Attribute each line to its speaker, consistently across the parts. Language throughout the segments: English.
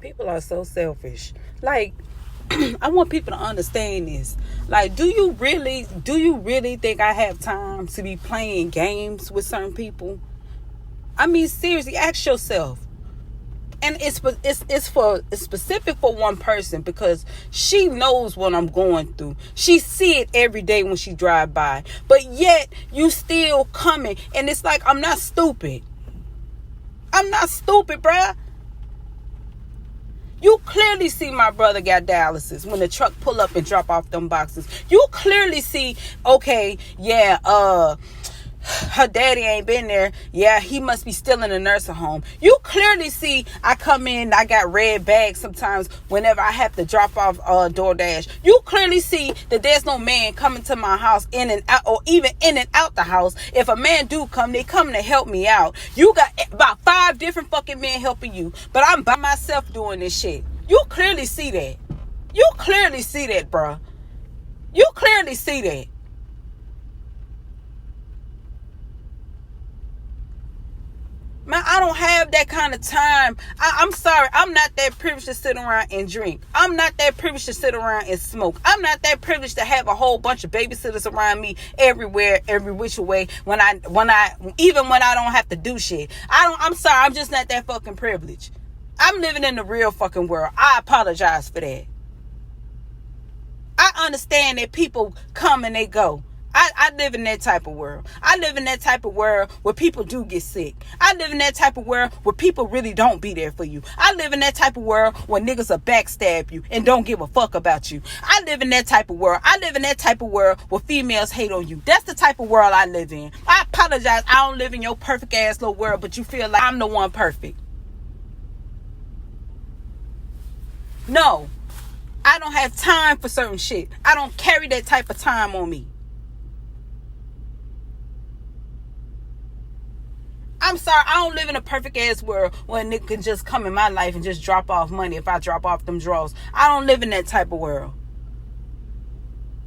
Speaker 1: People are so selfish. Like, I want people to understand this. Like, do you really think I have time to be playing games with certain people? I mean, seriously, ask yourself. And it's specific for one person, because she knows what I'm going through. She see it every day when she drive by. But yet you still coming, and it's like, I'm not stupid. I'm not stupid, bruh. You clearly see my brother got dialysis when the truck pull up and drop off them boxes. You clearly see, okay, yeah, her daddy ain't been there. Yeah, he must be still in the nursing home. You clearly see I come in, I got red bags sometimes whenever I have to drop off DoorDash. You clearly see that there's no man coming to my house in and out, or even in and out the house. If a man do come, they come to help me out. You got about 5 different fucking men helping you, but I'm by myself doing this shit. You clearly see that. You clearly see that, bruh. You clearly see that. Man, I don't have that kind of time. I'm sorry. I'm not that privileged to sit around and drink. I'm not that privileged to sit around and smoke. I'm not that privileged to have a whole bunch of babysitters around me everywhere, every which way, even when I don't have to do shit. I'm sorry. I'm just not that fucking privileged. I'm living in the real fucking world. I apologize for that. I understand that people come and they go. I live in that type of world. I live in that type of world where people do get sick. I live in that type of world where people really don't be there for you. I live in that type of world where niggas will backstab you and don't give a fuck about you. I live in that type of world. I live in that type of world where females hate on you. That's the type of world I live in. I apologize. I don't live in your perfect ass little world, but you feel like I'm the one perfect. No, I don't have time for certain shit. I don't carry that type of time on me. I'm sorry, I don't live in a perfect ass world where a nigga can just come in my life and just drop off money if I drop off them drawers. I don't live in that type of world.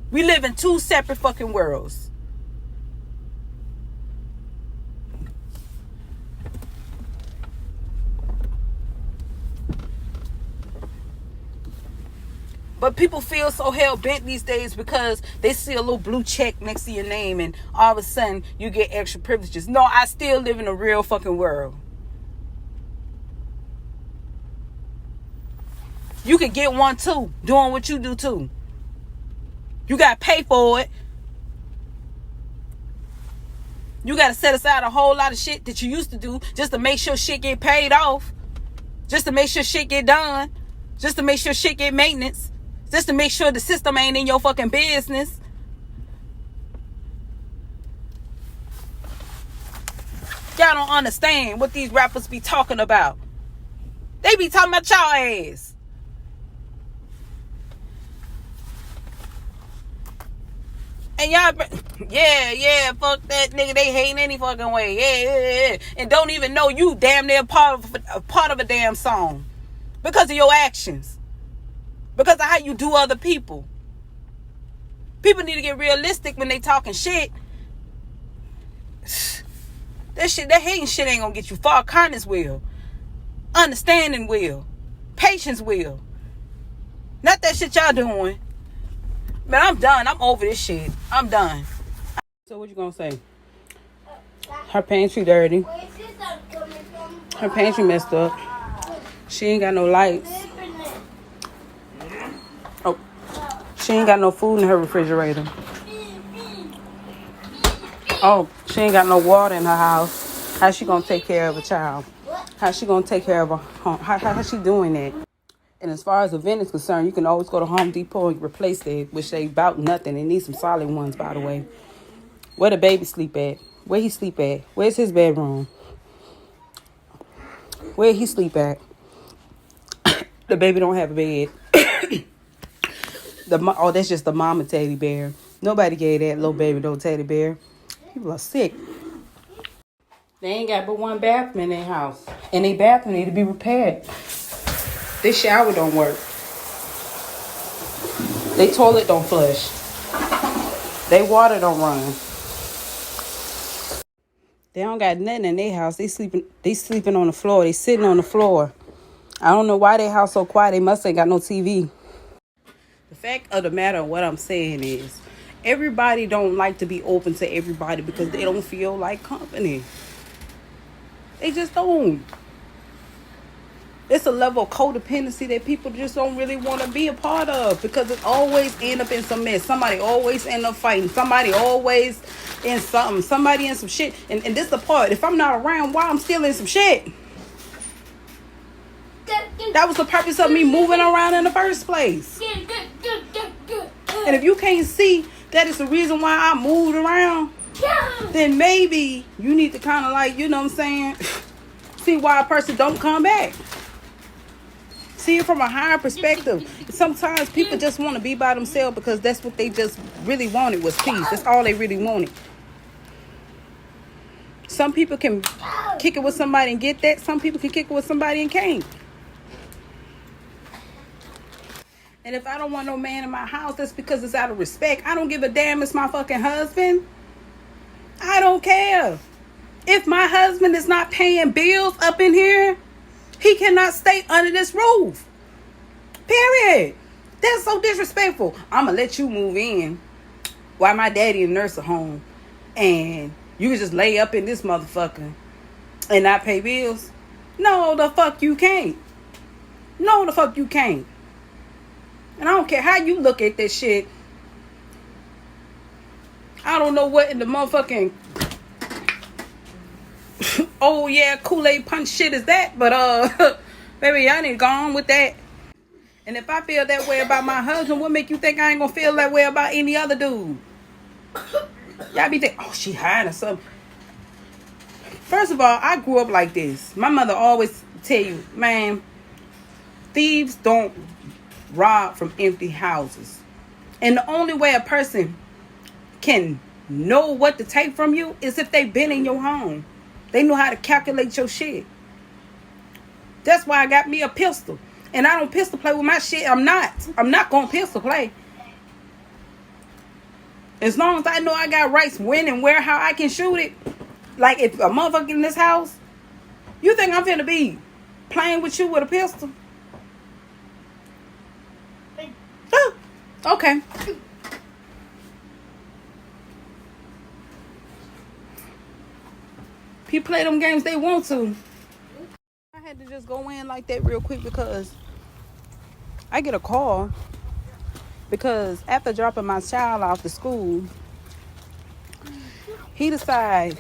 Speaker 1: We live in 2 separate fucking worlds. But people feel so hell-bent these days because they see a little blue check next to your name and all of a sudden you get extra privileges. No, I still live in a real fucking world. You could get one too, doing what you do too. You got to pay for it. You got to set aside a whole lot of shit that you used to do just to make sure shit get paid off. Just to make sure shit get done. Just to make sure shit get maintenance. Just to make sure the system ain't in your fucking business. Y'all don't understand what these rappers be talking about. They be talking about y'all ass. And y'all, yeah, fuck that nigga. They hating any fucking way. Yeah. And don't even know you damn near part of a damn song. Because of your actions. Because of how you do other people. People need to get realistic when they talking shit. That hating shit ain't gonna get you far. Kindness will. Understanding will. Patience will. Not that shit y'all doing. Man, I'm done. I'm over this shit. I'm done. So what you gonna say? Her pantry dirty. Her pantry messed up. She ain't got no lights. Oh, she ain't got no food in her refrigerator. Oh, she ain't got no water in her house. How she gonna take care of a child? How she gonna take care of a home? How she doing that? And as far as the vent is concerned, you can always go to Home Depot and replace that, which they about nothing. They need some solid ones, by the way. Where the baby sleep at? Where he sleep at? Where's his bedroom? Where he sleep at? The baby don't have a bed. That's just the mama teddy bear. Nobody gave that little baby no teddy bear. People are sick. They ain't got but one bathroom in their house. And their bathroom need to be repaired. Their shower don't work. Their toilet don't flush. Their water don't run. They don't got nothing in their house. They sleeping on the floor. They sitting on the floor. I don't know why they house so quiet. They must ain't got no TV. The fact of the matter, what I'm saying is, everybody don't like to be open to everybody because they don't feel like company. They just don't. It's a level of codependency that people just don't really want to be a part of because it always end up in some mess. Somebody always end up fighting. Somebody always in something. Somebody in some shit. And this is the part. If I'm not around, why I'm still in some shit? That was the purpose of me moving around in the first place. And if you can't see that it's the reason why I moved around, then maybe you need to kind of like, you know what I'm saying, see why a person don't come back. See it from a higher perspective. Sometimes people just want to be by themselves because that's what they just really wanted was peace. That's all they really wanted. Some people can kick it with somebody and get that. Some people can kick it with somebody and can't. And if I don't want no man in my house, that's because it's out of respect. I don't give a damn it's my fucking husband. I don't care. If my husband is not paying bills up in here, he cannot stay under this roof. Period. That's so disrespectful. I'm going to let you move in while my daddy in nursing home. And you can just lay up in this motherfucker and not pay bills. No, the fuck you can't. No, the fuck you can't. And I don't care how you look at this shit. I don't know what in the motherfucking oh yeah, Kool-Aid punch shit is that, but baby, y'all ain't gone with that. And if I feel that way about my husband, what make you think I ain't gonna feel that way about any other dude? Y'all be thinking, oh, she hiding or something. First of all, I grew up like this. My mother always tell you, man, thieves don't rob from empty houses. And the only way a person can know what to take from you is if they've been in your home. They know how to calculate your shit. That's why I got me a pistol. And I don't pistol play with my shit. I'm not going to pistol play. As long as I know I got rights when and where, how I can shoot it. Like if a motherfucker in this house, you think I'm finna be playing with you with a pistol? Oh, okay. People play them games they want to. I had to just go in like that real quick because I get a call because after dropping my child off to school, he decided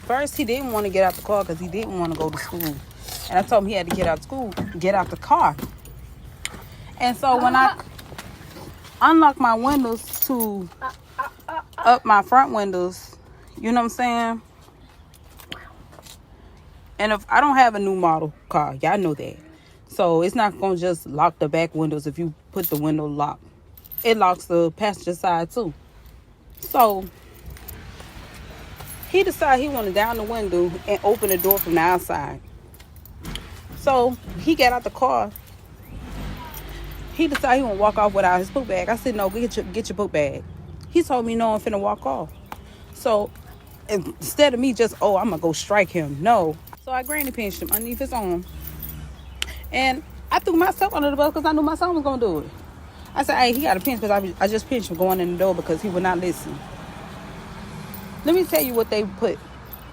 Speaker 1: first he didn't want to get out the car because he didn't want to go to school. And I told him he had to get out of school, get out the car. And so when I unlock my windows to up my front windows, you know what I'm saying? And if I don't have a new model car, y'all know that. So it's not going to just lock the back windows if you put the window lock. It locks the passenger side too. So he decided he wanted down the window and open the door from the outside. So he got out the car. He decided he want to walk off without his book bag. I said, no, get your book bag. He told me, no, I'm finna walk off. So instead of me just, I'm going to go strike him. No. So I granny pinched him underneath his arm. And I threw myself under the bus because I knew my son was going to do it. I said, hey, he got a pinch because I just pinched him going in the door because he would not listen. Let me tell you what they put.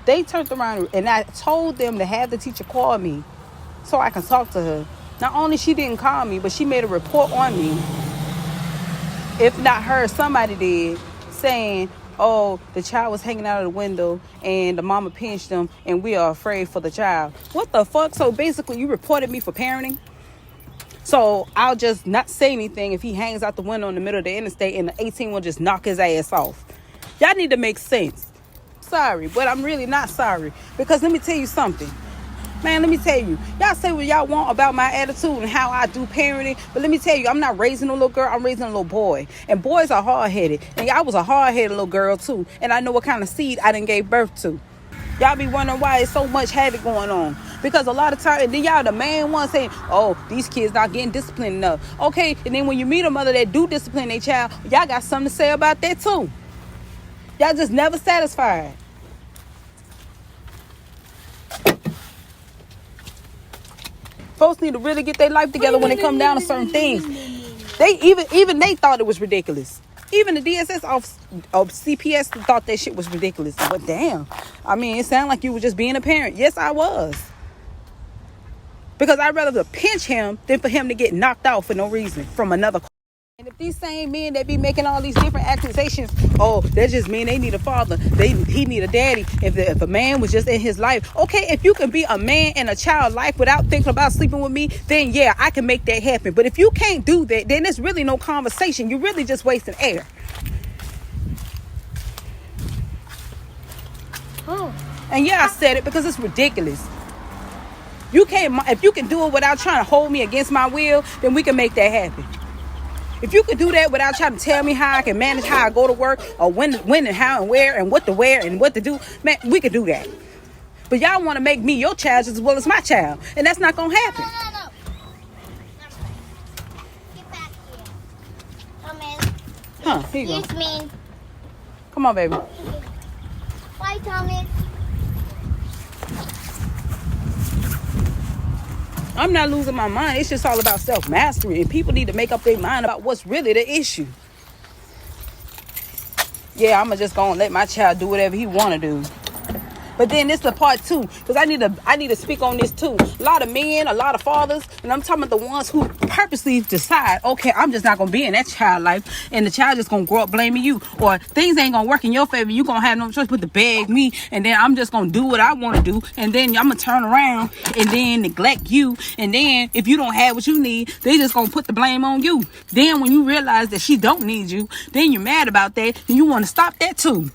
Speaker 1: They turned around and I told them to have the teacher call me so I can talk to her. Not only she didn't call me, but she made a report on me. If not her, somebody did, saying, oh, the child was hanging out of the window and the mama pinched him and we are afraid for the child. What the fuck? So basically you reported me for parenting? So I'll just not say anything if he hangs out the window in the middle of the interstate and the 18 will just knock his ass off. Y'all need to make sense. Sorry, but I'm really not sorry. Because let me tell you something. Man, let me tell you. Y'all say what y'all want about my attitude and how I do parenting. But let me tell you, I'm not raising a little girl. I'm raising a little boy. And boys are hard-headed. And I was a hard-headed little girl, too. And I know what kind of seed I done gave birth to. Y'all be wondering why there's so much havoc going on. Because a lot of times, and then y'all the main one saying, oh, these kids not getting disciplined enough. Okay, and then when you meet a mother that do discipline their child, y'all got something to say about that, too. Y'all just never satisfied. Folks need to really get their life together when it come down to certain things. They even they thought it was ridiculous. Even the DSS of CPS thought that shit was ridiculous. But damn, I mean, it sounded like you were just being a parent. Yes, I was. Because I'd rather pinch him than for him to get knocked out for no reason from another. And if these same men that be making all these different accusations, oh, that just mean they need a father, he need a daddy. If a man was just in his life, okay, if you can be a man in a child's life without thinking about sleeping with me, then yeah, I can make that happen. But if you can't do that, then there's really no conversation. You're really just wasting air. Oh. And yeah, I said it because it's ridiculous. You can't. If you can do it without trying to hold me against my will, then we can make that happen. If you could do that without trying to tell me how I can manage how I go to work, or when and how and where and what to wear and what to do, man, we could do that. But y'all want to make me your child as well as my child, and that's not gonna happen.
Speaker 2: No. Get back here.
Speaker 1: Huh? Here you go.
Speaker 2: Me.
Speaker 1: Come on, baby.
Speaker 2: Bye, Thomas.
Speaker 1: I'm not losing my mind. It's just all about self-mastery. And people need to make up their mind about what's really the issue. Yeah, I'm just going to let my child do whatever he want to do. But then this is the part two, because I need to speak on this too. A lot of men, a lot of fathers, and I'm talking about the ones who purposely decide, okay, I'm just not going to be in that child life, and the child just going to grow up blaming you, or things ain't going to work in your favor. You going to have no choice but to beg me, and then I'm just going to do what I want to do, and then I'm going to turn around and then neglect you, and then if you don't have what you need, they just going to put the blame on you. Then when you realize that she don't need you, then you're mad about that, and you want to stop that too.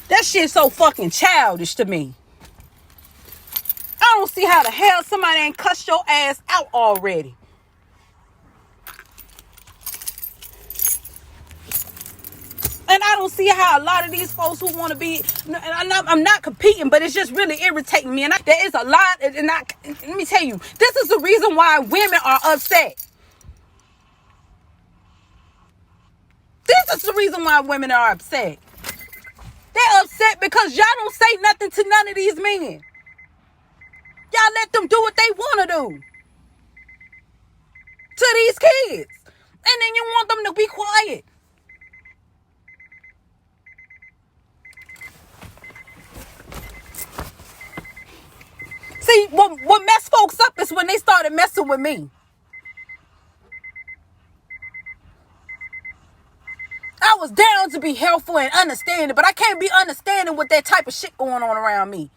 Speaker 1: That shit's so fucking childish to me. I don't see how the hell somebody ain't cussed your ass out already. And I don't see how a lot of these folks who want to be, I'm not competing, but it's just really irritating me. And there is a lot, and let me tell you, this is the reason why women are upset. This is the reason why women are upset. They're upset because y'all don't say nothing to none of these men. Y'all let them do what they want to do to these kids. And then you want them to be quiet. See, what messed folks up is when they started messing with me. I was down to be helpful and understanding, but I can't be understanding with that type of shit going on around me.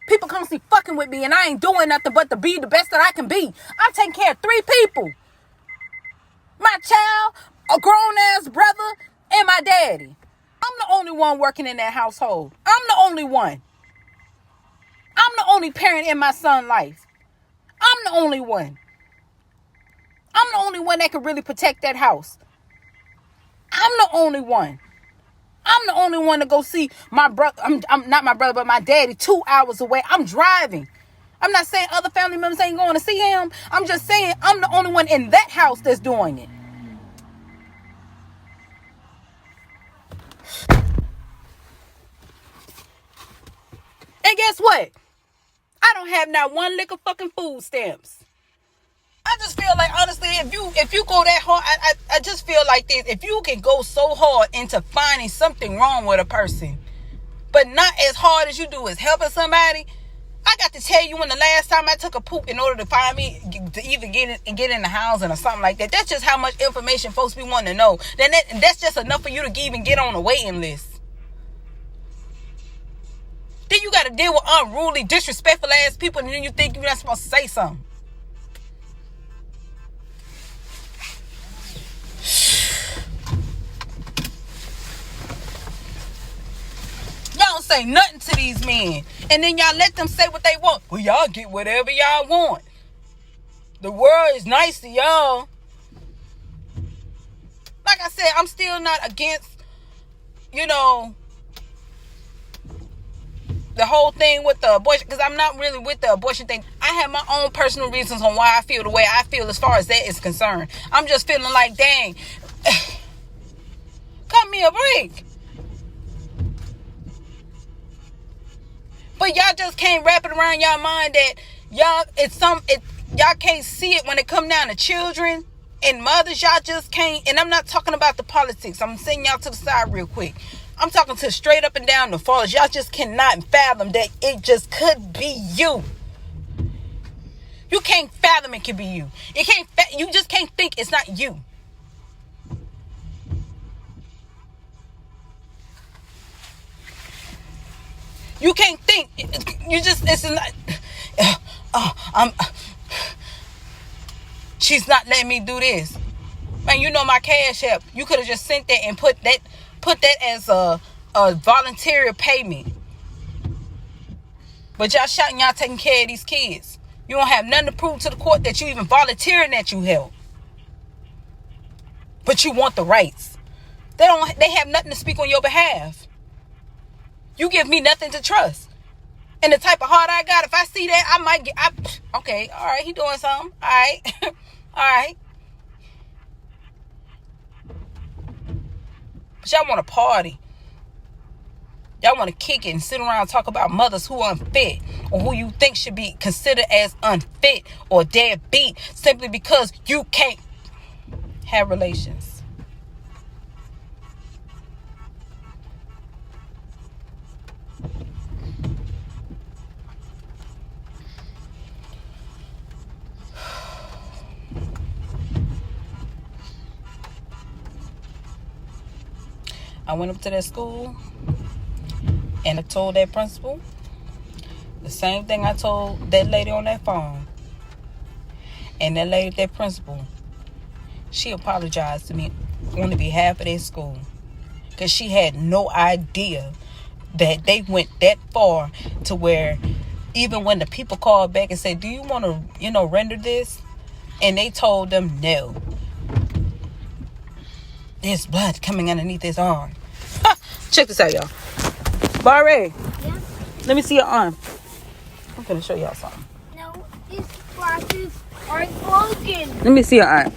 Speaker 1: People constantly fucking with me, and I ain't doing nothing but to be the best that I can be. I'm taking care of 3 people. My child, a grown-ass brother, and my daddy. I'm the only one working in that household. I'm the only one. I'm the only parent in my son's life. I'm the only one. I'm the only one that can really protect that house. I'm the only one. I'm the only one to go see my brother. I'm not my brother, but my daddy 2 hours away. I'm driving. I'm not saying other family members ain't going to see him. I'm just saying I'm the only one in that house that's doing it. And guess what? I don't have not one lick of fucking food stamps. I just feel like, honestly, if you go that hard, I just feel like this. If you can go so hard into finding something wrong with a person, but not as hard as you do as helping somebody, I got to tell you when the last time I took a poop in order to find me, to even get in the housing or something like that. That's just how much information folks be wanting to know. Then that's just enough for you to even get on a waiting list. Then you got to deal with unruly, disrespectful ass people, and then you think you're not supposed to say something. Y'all say nothing to these men, and then y'all let them say what they want. Well, y'all get whatever y'all want. The world is nice to y'all. Like I said, I'm still not against, the whole thing with the abortion, because I'm not really with the abortion thing. I have my own personal reasons on why I feel the way I feel as far as that is concerned. I'm just feeling like, dang, cut me a break. But y'all just can't wrap it around y'all mind that y'all can't see it when it come down to children and mothers. Y'all just can't. And I'm not talking about the politics. I'm sending y'all to the side real quick. I'm talking to straight up and down the fathers. Y'all just cannot fathom that it just could be you. You can't fathom it could be you. You just can't think it's not you. You can't think. It's not. She's not letting me do this. Man, you know my Cash App. You could have just sent that and put that as a voluntary payment. But y'all shouting y'all taking care of these kids. You don't have nothing to prove to the court that you even volunteering that you help. But you want the rights. They have nothing to speak on your behalf. You give me nothing to trust. And the type of heart I got, if I see that, I might get... okay, all right, he doing something. All right. All right. But y'all want to party. Y'all want to kick it and sit around and talk about mothers who are unfit or who you think should be considered as unfit or deadbeat simply because you can't have relations. I went up to that school and I told that principal the same thing I told that lady on that phone. And that principal, she apologized to me on behalf of their school. Because she had no idea that they went that far to where even when the people called back and said, do you want to, render this? And they told them no. There's blood coming underneath his arm. Check this out, y'all. Barre,
Speaker 2: Yeah?
Speaker 1: let me see your arm. I'm gonna show y'all something.
Speaker 2: No, these glasses are broken.
Speaker 1: Let me see your arm.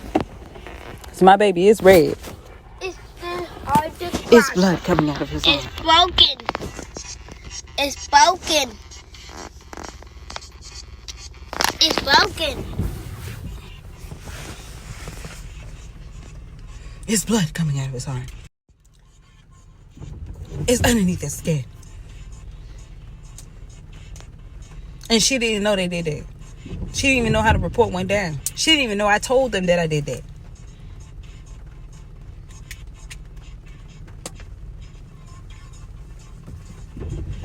Speaker 1: So my baby is red. It's blood coming out of his arm.
Speaker 2: It's broken. It's broken. It's broken.
Speaker 1: It's blood coming out of his arm. It's underneath his skin. And she didn't even know they did that. She didn't even know how the report went down. She didn't even know I told them that I did that.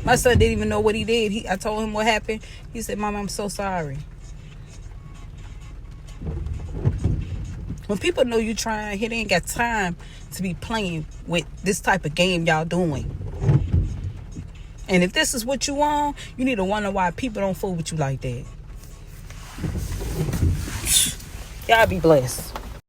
Speaker 1: My son didn't even know what he did. I told him what happened. He said, Mom, I'm so sorry. When people know you trying, he ain't got time to be playing with this type of game y'all doing. And if this is what you want, you need to wonder why people don't fool with you like that. Y'all be blessed.